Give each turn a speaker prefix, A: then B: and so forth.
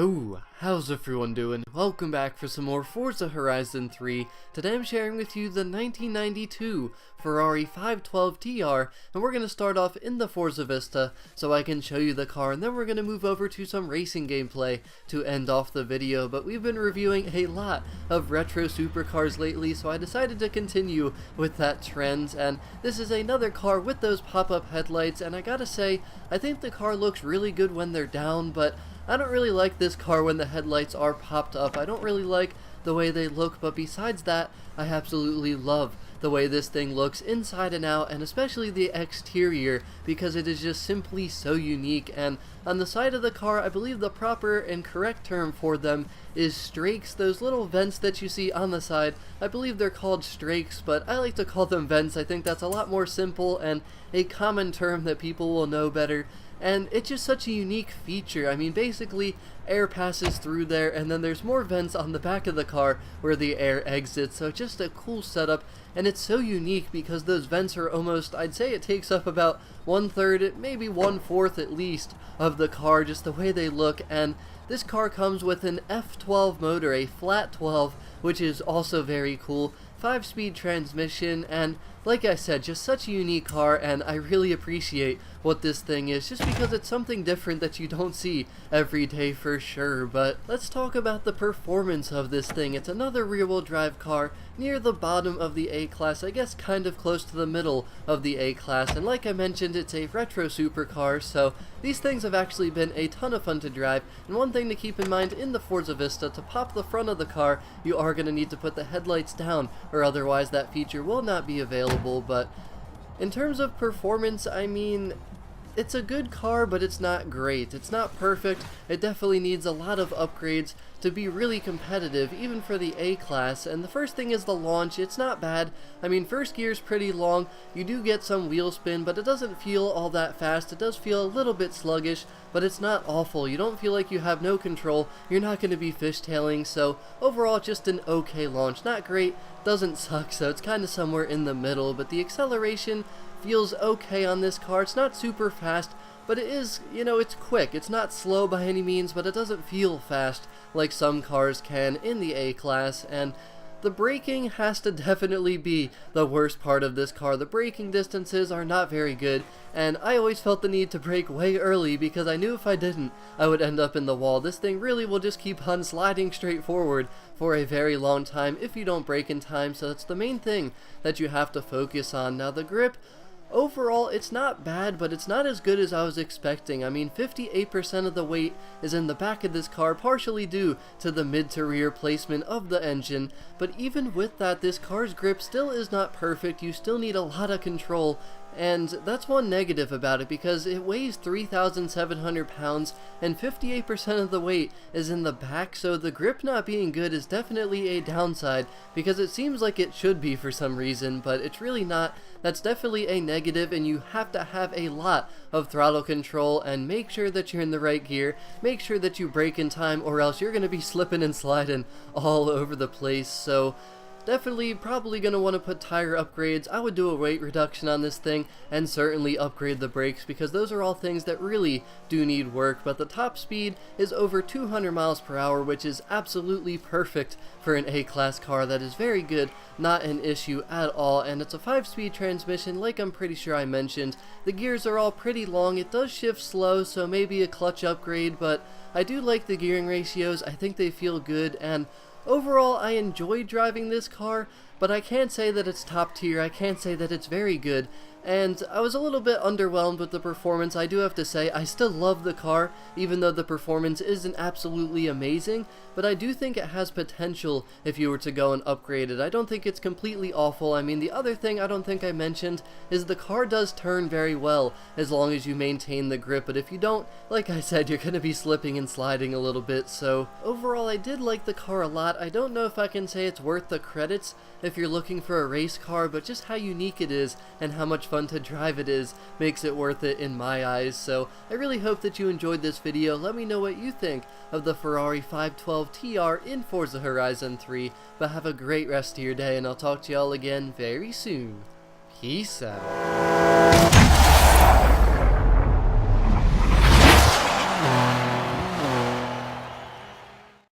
A: Yo, how's everyone doing? Welcome back for some more Forza Horizon 3. Today I'm sharing with you the 1992 Ferrari 512 TR, and we're going to start off in the Forza Vista so I can show you the car, and then we're going to move over to some racing gameplay to end off the video. But we've been reviewing a lot of retro supercars lately, so I decided to continue with that trend, and this is another car with those pop-up headlights, and I gotta say, I think the car looks really good when they're down, but I don't really like this car when the headlights are popped up. I don't really like the way they look, but besides that, I absolutely love the way this thing looks inside and out, and especially the exterior, because it is just simply so unique. And on the side of the car, I believe the proper and correct term for them is strakes. Those little vents that you see on the side, I believe they're called strakes, but I like to call them vents. I think that's a lot more simple and a common term that people will know better. And it's just such a unique feature. I mean, basically, air passes through there, and then there's more vents on the back of the car where the air exits. So just a cool setup, and it's so unique because those vents are almost, I'd say it takes up about 1/3, maybe 1/4 at least, of the car, just the way they look. And this car comes with an F12 motor, a flat 12, which is also very cool. 5-speed transmission, and like I said, just such a unique car, and I really appreciate what this thing is, just because it's something different that you don't see every day for sure. But let's talk about the performance of this thing. It's another rear-wheel drive car near the bottom of the A-Class, I guess kind of close to the middle of the A-Class, and like I mentioned, it's a retro supercar, so these things have actually been a ton of fun to drive. And one thing to keep in mind in the Forza Vista, to pop the front of the car, you are going to need to put the headlights down, or otherwise that feature will not be available. But in terms of performance, I mean, it's a good car, but it's not great. It's not perfect. It definitely needs a lot of upgrades to be really competitive, even for the A-Class. And the first thing is the launch. It's not bad. I mean, first gear's pretty long. You do get some wheel spin, but it doesn't feel all that fast. It does feel a little bit sluggish, but it's not awful. You don't feel like you have no control. You're not going to be fishtailing, so overall just an okay launch. Not great, doesn't suck, so it's kind of somewhere in the middle. But the acceleration feels okay on this car. It's not super fast, but it is, you know, it's quick. It's not slow by any means, but it doesn't feel fast like some cars can in the A-Class. And the braking has to definitely be the worst part of this car. The braking distances are not very good, and I always felt the need to brake way early because I knew if I didn't, I would end up in the wall. This thing really will just keep on sliding straight forward for a very long time if you don't brake in time, so that's the main thing that you have to focus on. Now, the grip, overall, it's not bad, but it's not as good as I was expecting. I mean, 58% of the weight is in the back of this car, partially due to the mid to rear placement of the engine. But even with that, this car's grip still is not perfect. You still need a lot of control, and that's one negative about it, because it weighs 3,700 pounds and 58% of the weight is in the back, so the grip not being good is definitely a downside, because it seems like it should be for some reason, but it's really not. That's definitely a negative, and you have to have a lot of throttle control and make sure that you're in the right gear, make sure that you brake in time, or else you're going to be slipping and sliding all over the place. So definitely probably going to want to put tire upgrades. I would do a weight reduction on this thing and certainly upgrade the brakes, because those are all things that really do need work. But the top speed is over 200 miles per hour, which is absolutely perfect for an A-Class car. That is very good, not an issue at all. And it's a 5-speed transmission, like I'm pretty sure I mentioned. The gears are all pretty long. It does shift slow, so maybe a clutch upgrade, but I do like the gearing ratios. I think they feel good, and overall, I enjoy driving this car, but I can't say that it's top tier. I can't say that it's very good, and I was a little bit underwhelmed with the performance. I do have to say, I still love the car, even though the performance isn't absolutely amazing, but I do think it has potential if you were to go and upgrade it. I don't think it's completely awful. I mean, the other thing I don't think I mentioned is the car does turn very well as long as you maintain the grip, but if you don't, like I said, you're going to be slipping and sliding a little bit. So overall, I did like the car a lot. I don't know if I can say it's worth the credits if you're looking for a race car, but just how unique it is and how much fun to drive it is makes it worth it in my eyes. So I really hope that you enjoyed this video. Let me know what you think of the Ferrari 512 TR in Forza Horizon 3, but have a great rest of your day, and I'll talk to y'all again very soon. Peace out.